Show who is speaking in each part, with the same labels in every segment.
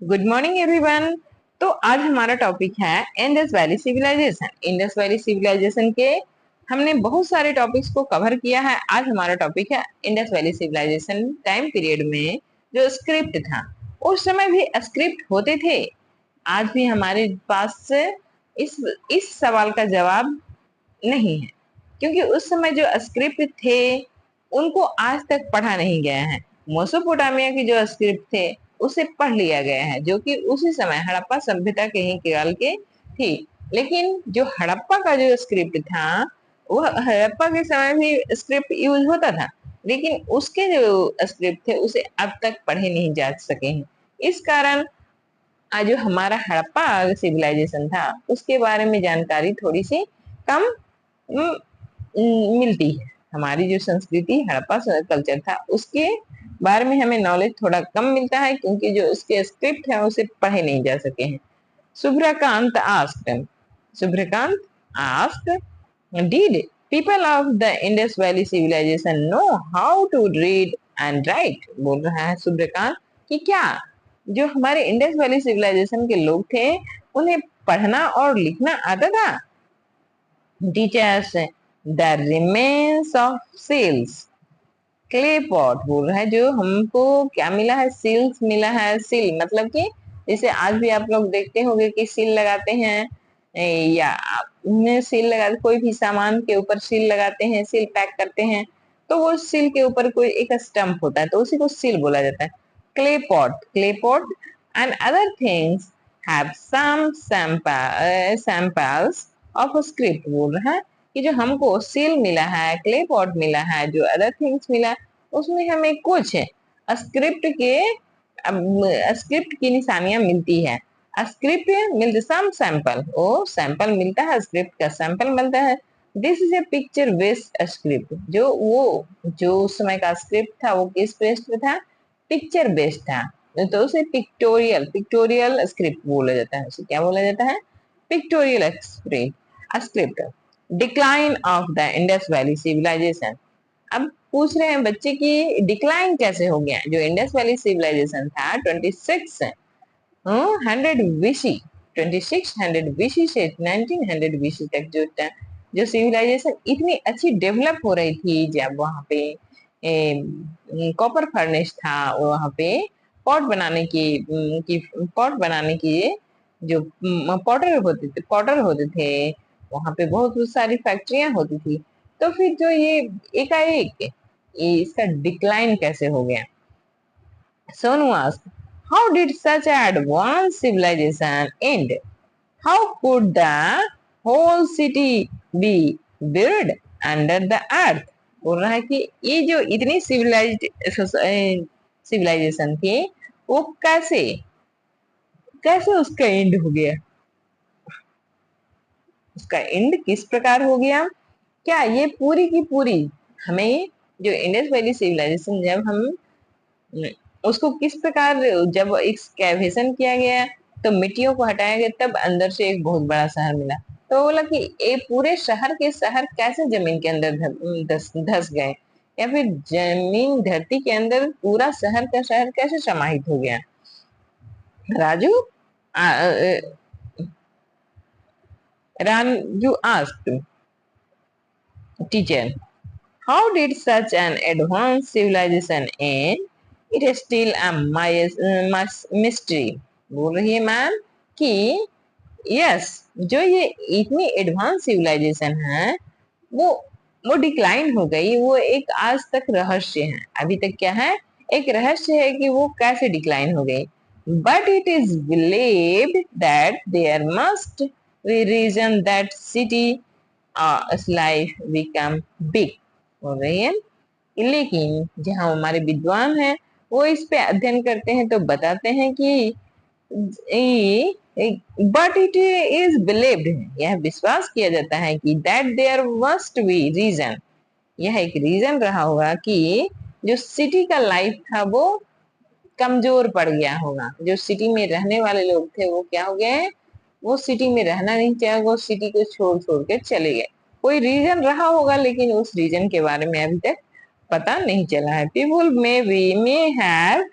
Speaker 1: Good morning everyone. तो आज हमारा टॉपिक है Indus valley Civilisation. Indus valley Civilisation के हमने बहुत सारे टॉपिक्स को कवर किया है। आज हमारा टॉपिक है Indus valley civilisation time period में जो स्क्रिप्ट था, उस समय भी स्क्रिप्ट होते थे। आज भी हमारे पास इस इस सवाल का जवाब नहीं है, क्योंकि उस समय जो स्क्रिप्ट थे उनको आज तक पढ़ा नहीं गया है। मेसोपोटामिया की जो स्क्रिप्ट थे उसे पढ़ लिया गया है, जो कि उसी समय हड़प्पा सभ्यता के ही काल के थी। लेकिन जो हड़प्पा का जो स्क्रिप्ट था, वह हड़प्पा के समय भी स्क्रिप्ट यूज होता था, लेकिन उसके जो स्क्रिप्ट थे उसे अब तक पढ़े नहीं जा सके हैं। इस कारण आज जो हमारा हड़प्पा सिविलाइजेशन था उसके बारे में जानकारी थोड़ी सी कम मिलती है। हमारी जो संस्कृति हड़प्पा कल्चर था उसके बारे में हमें नॉलेज थोड़ा कम मिलता है, क्योंकि जो उसके स्क्रिप्ट है उसे पढ़े नहीं जा सके हैं। Subhrakant asked Subhrakant asked did people of the Indus valley civilisation know how to read and write. बोल रहा है सुब्रकांत कि क्या जो हमारे इंडस वैली सिविलाइजेशन के लोग थे उन्हें पढ़ना और लिखना आता था। Teachers the remains of seals clay pot. बोल रहा है जो हमको क्या मिला है, सील्स मिला है। सील मतलब कि जैसे आज भी आप लोग देखते होंगे कि सील लगाते हैं, या सील लगा कोई भी सामान के ऊपर सील लगाते हैं, सील पैक करते हैं, तो वो सील के ऊपर कोई एक स्टंप होता है तो उसी को सील बोला जाता है। Clay pot and other things have some samples of script. बोल रहा है कि जो हमको सील मिला है, क्ले पॉट मिला है, जो अदर थिंग्स मिला, उसमें हमें कुछ स्क्रिप्ट की निशानियां मिलती है। स्क्रिप्ट मिलता सम सैंपल, वो सैंपल मिलता है, स्क्रिप्ट का सैंपल मिलता है। This is a picture based script. जो उस समय का स्क्रिप्ट था वो किस बेस्ड पे था? पिक्चर बेस्ड था। तो उसे पिक्टोरियल स्क्रिप्ट बोला जाता है। उसे क्या बोला जाता है? Pictorial script. Decline of the Indus valley civilisation. अब पूछ रहे हैं बच्चे की डिक्लाइन कैसे हो गया। जो इंडस वैली सिविलाइजेशन था 2600 बीसी 2600 बीसी से 1900 बीसी तक जो सिविलाइजेशन इतनी अच्छी डेवलप हो रही थी, जब वहां पे कॉपर फर्नेस था, वहां पे पॉट बनाने की जो पॉटर होते थे, वहां पे बहुत सारी फैक्ट्रियां होती थी। तो फिर जो ये एकाएक इसका डिक्लाइन कैसे हो गया? Sonu ask, how did such advanced civilization end? How could the whole city be buried under the earth? बोल रहा है कि ये जो इतनी सिविलाइजेशन थी वो कैसे कैसे उसका एंड हो गया, उसका एंड किस प्रकार हो गया? क्या ये पूरी की पूरी हमें जो इंडस वैली सिविलाइजेशन जब हम उसको किस प्रकार जब एक्सकैवेशन किया गया तो मिट्टियों को हटाया गया, तब अंदर से एक बहुत बड़ा शहर मिला। तो बोला कि ये पूरे शहर के शहर कैसे जमीन के अंदर धस गए, या फिर जमीन धरती के अंदर पूरा शहर का शहर कैसे समाहित हो गया? Raju Raju asked teacher, how did such an advanced civilization end? It is still a mystery. बोल रही है मैम कि यस, जो ये इतनी एडवांस सिविलाइजेशन है वो वो डिक्लाइन हो गई, वो एक आज तक रहस्य है। अभी तक क्या है? एक रहस्य है कि वो कैसे डिक्लाइन हो गई। But it is believed that there must be reason that city life become big. बोल रही है लेकिन जहाँ हमारे विद्वान हैं वो इस पे अध्ययन करते हैं तो बताते हैं कि बट इट इज बिलीव्ड, यह विश्वास किया जाता है कि that there must be reason, यह एक रीजन रहा होगा कि जो सिटी का लाइफ था वो कमजोर पड़ गया होगा। जो सिटी में रहने वाले लोग थे वो क्या हो गए, वो सिटी में रहना नहीं चाहे, वो सिटी को छोड़ छोड़ के चले गए। कोई रीजन रहा होगा, लेकिन उस रीजन के बारे में अभी तक पता नहीं चला है। People may have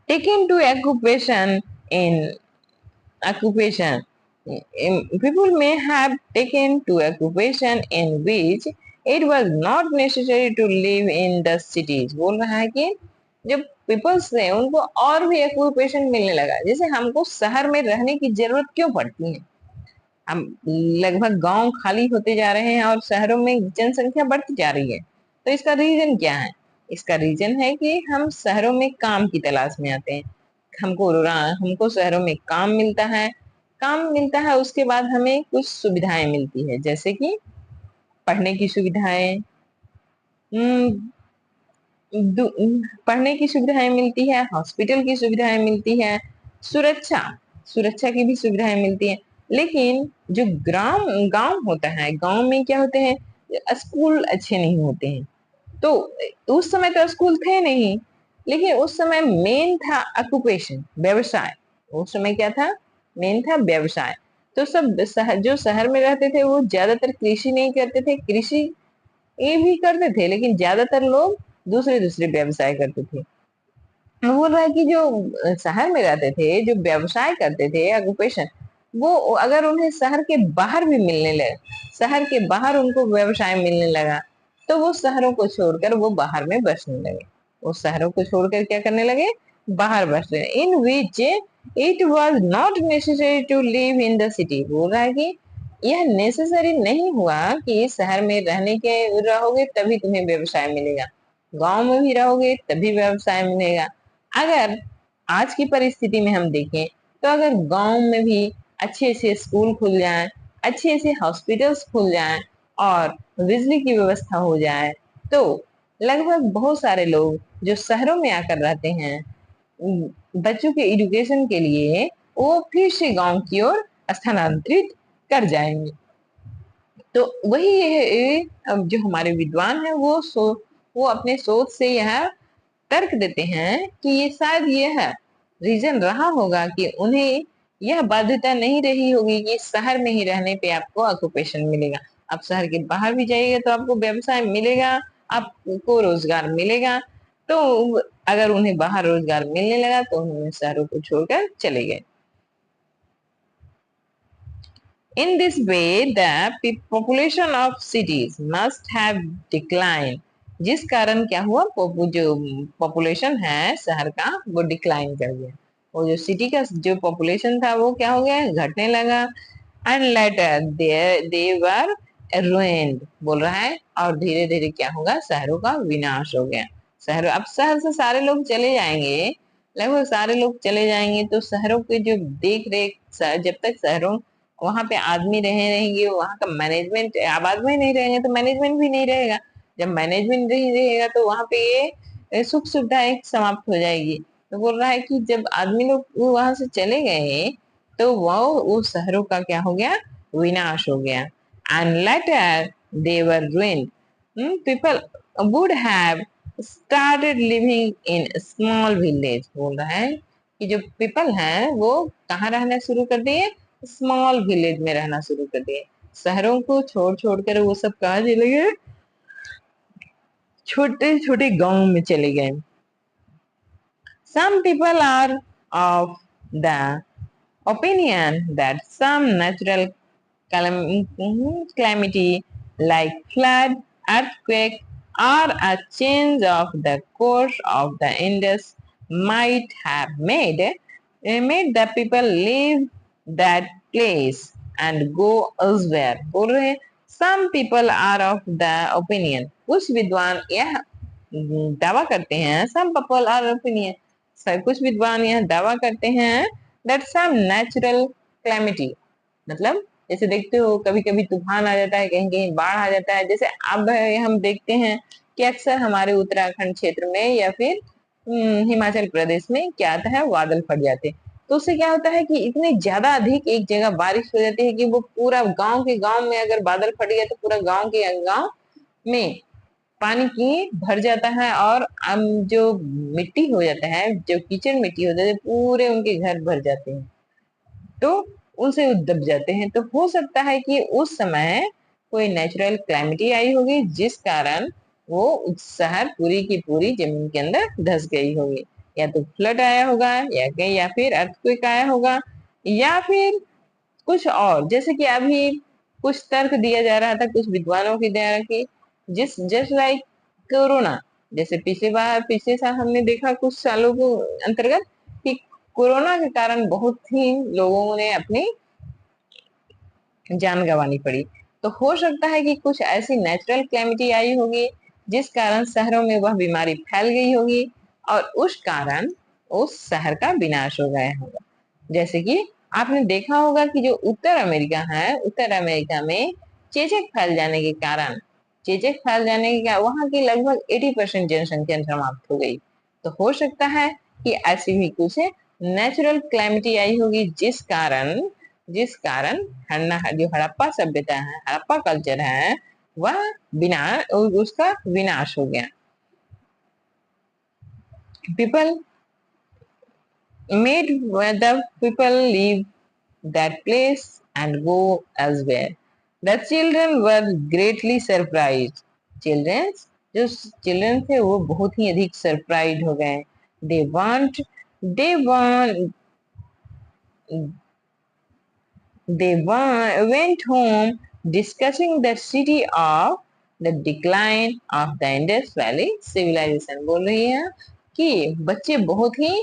Speaker 1: taken to occupation. People may have taken to occupation in which it was not necessary to live in the cities. बोल रहा है कि जब पीपल्स थे उनको और भी ऑक्यूपेशन मिलने लगा, जैसे हमको शहर में रहने की जरूरत क्यों पड़ती है, हम लगभग गांव खाली होते जा रहे हैं और शहरों में जनसंख्या बढ़ती जा रही है। तो इसका रीजन क्या है? इसका रीजन है कि हम शहरों में काम की तलाश में आते हैं। हमको शहरों में काम मिलता है, उसके बाद हमें कुछ सुविधाएं मिलती है, जैसे कि पढ़ने की सुविधाएं, हम्म, पढ़ने की सुविधाएं मिलती है, हॉस्पिटल की सुविधाएं मिलती है, सुरक्षा सुरक्षा की भी सुविधाएं मिलती है। लेकिन जो ग्राम गांव होता है, गांव में क्या होते हैं, स्कूल अच्छे नहीं होते हैं। तो उस समय तो स्कूल थे नहीं, लेकिन उस समय मेन था ऑक्यूपेशन, व्यवसाय। उस समय क्या था? मेन था व्यवसाय। तो जो शहर में रहते थे वो ज्यादातर कृषि नहीं करते थे, कृषि ये भी करते थे, लेकिन ज्यादातर लोग दूसरे दूसरे व्यवसाय करते थे। वो बोल रहा है कि जो शहर में रहते थे, जो व्यवसाय करते थे, ऑक्यूपेशन, वो अगर उन्हें शहर के बाहर भी मिलने लगे, शहर के बाहर उनको व्यवसाय मिलने लगा, तो वो शहरों को छोड़कर वो बाहर में बसने लगे। वो शहरों को छोड़कर क्या करने लगे? बाहर बसने। In which it was not necessary to live in the city. बोल रहा है कि यह नेसेसरी नहीं हुआ कि शहर में रहोगे तभी तुम्हें व्यवसाय मिलेगा, गांव में भी रहोगे तभी व्यवसाय मिलेगा। अगर आज की परिस्थिति में हम देखें, तो अगर गांव में भी अच्छे से स्कूल खुल जाए, अच्छे से हॉस्पिटल्स खुल जाए और बिजली की व्यवस्था हो जाए, तो लगभग बहुत सारे लोग जो शहरों में आकर रहते हैं बच्चों के एजुकेशन के लिए, वो फिर से गांव की ओर स्थानांतरित कर जाएंगे। तो वही अब जो हमारे विद्वान है वो अपने सोच से यह तर्क देते हैं कि ये शायद यह रीजन रहा होगा कि उन्हें यह बाध्यता नहीं रही होगी कि शहर में ही रहने पे आपको ऑक्यूपेशन मिलेगा। आप शहर के बाहर भी जाइएगा तो आपको व्यवसाय मिलेगा, आपको रोजगार मिलेगा। तो अगर उन्हें बाहर रोजगार मिलने लगा तो उन्होंने शहरों को छोड़कर चले गए। In this way, the population of cities must have declined. जिस कारण क्या हुआ, जो पॉपुलेशन है शहर का वो डिक्लाइन कर गया। वो जो सिटी का जो पॉपुलेशन था वो क्या हो गया, घटने लगा। And later they were ruined बोल रहा है, और धीरे धीरे क्या होगा, शहरों का विनाश हो गया। अब शहर से सारे लोग चले जाएंगे, लगभग सारे लोग चले जाएंगे, तो शहरों के जो देख रेख, जब तक शहरों वहां पे आदमी रहेंगे, वहां का मैनेजमेंट, अब आदमी नहीं रहेंगे तो मैनेजमेंट भी नहीं रहेगा। जब मैनेजमेंट नहीं रहेगा तो वहां पे ये सुख सुविधाएं समाप्त हो जाएगी। तो बोल रहा है कि जब आदमी लोग वहां से चले गए तो वो शहरों का क्या हो गया, विनाश हो गया। And later they were ruined. People would have started living in small village। बोल रहा है कि जो पीपल हैं वो कहाँ रहना शुरू कर दिए, स्मॉल विलेज में रहना शुरू कर दिए। शहरों को छोड़ छोड़ कर वो सब कहाँ चले गए, छोटे छोटे गांव में चले गए। Some people are of the opinion that some natural calamity like flood, earthquake, or a change of the course of the Indus might have made the people leave that place and go elsewhere। बोल रहे हैं some people are of the opinion, कुछ विद्वान यह दावा करते हैं, some people are opinion, कुछ विद्वान यह दावा करते हैं that some natural calamity, मतलब जैसे देखते हो कभी कभी तूफान आ जाता है, कहीं कहीं बाढ़ आ जाता है। जैसे अब हम देखते हैं कि अक्सर हमारे उत्तराखंड क्षेत्र में या फिर हिमाचल प्रदेश में क्या आता है, बादल फट जाते हैं। तो उससे क्या होता है कि इतनी ज्यादा अधिक एक जगह बारिश हो जाती है कि वो पूरा गांव के गांव में अगर बादल फट गया तो पूरा गांव के गांव में पानी की भर जाता है, और जो मिट्टी हो जाता है, जो कीचड़ मिट्टी हो जाती है, पूरे उनके घर भर जाते हैं, तो उनसे दब जाते हैं। तो हो सकता है कि उस समय कोई नेचुरल क्लैमिटी आई होगी जिस कारण वो शहर पूरी की पूरी जमीन के अंदर धस गई होगी। या तो फ्लड आया होगा, या फिर अर्थक्वेक आया होगा, या फिर कुछ और। जैसे कि अभी कुछ तर्क दिया जा रहा था कुछ विद्वानों के द्वारा कि जिस जस्ट लाइक कोरोना, जैसे पिछले साल हमने देखा कुछ सालों को अंतर्गत कि कोरोना के कारण बहुत ही लोगों ने अपनी जान गंवानी पड़ी। तो हो सकता है कि कुछ ऐसी नेचुरल कैलेमिटी आई होगी जिस कारण शहरों में वह बीमारी फैल गई होगी और उस कारण उस शहर का विनाश हो गया होगा। जैसे कि आपने देखा होगा कि जो उत्तर अमेरिका है, उत्तर अमेरिका में चेचक फैल जाने के कारण, वहां की लगभग 80% जनसंख्या समाप्त हो गई। तो हो सकता है कि ऐसी भी कुछ नेचुरल कैलेमिटी आई होगी जिस कारण जो हड़प्पा सभ्यता है, हड़प्पा कल्चर है, वह उसका विनाश हो गया। People made the people leave that place and go elsewhere. The children were greatly surprised. Children, जो चिल्ड्रन थे वो बहुत ही अधिक सरप्राइज हो गए। They want, they want, went home discussing the city of the decline of the Indus Valley civilization। बोल रही है कि बच्चे बहुत ही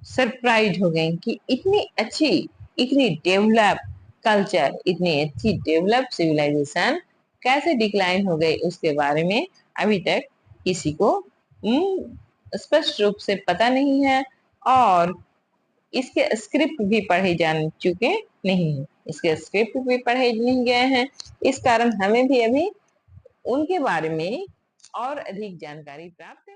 Speaker 1: सरप्राइज हो गए कि इतनी अच्छी, इतनी डेवलप कल्चर, इतनी अच्छी डेवलप सिविलाइजेशन कैसे डिक्लाइन हो गई, उसके बारे में अभी तक किसी को स्पष्ट रूप से पता नहीं है और इसके स्क्रिप्ट भी पढ़े जान चुके नहीं है, इसके स्क्रिप्ट भी पढ़े नहीं गए हैं। इस कारण हमें भी अभी उनके बारे में और अधिक जानकारी प्राप्त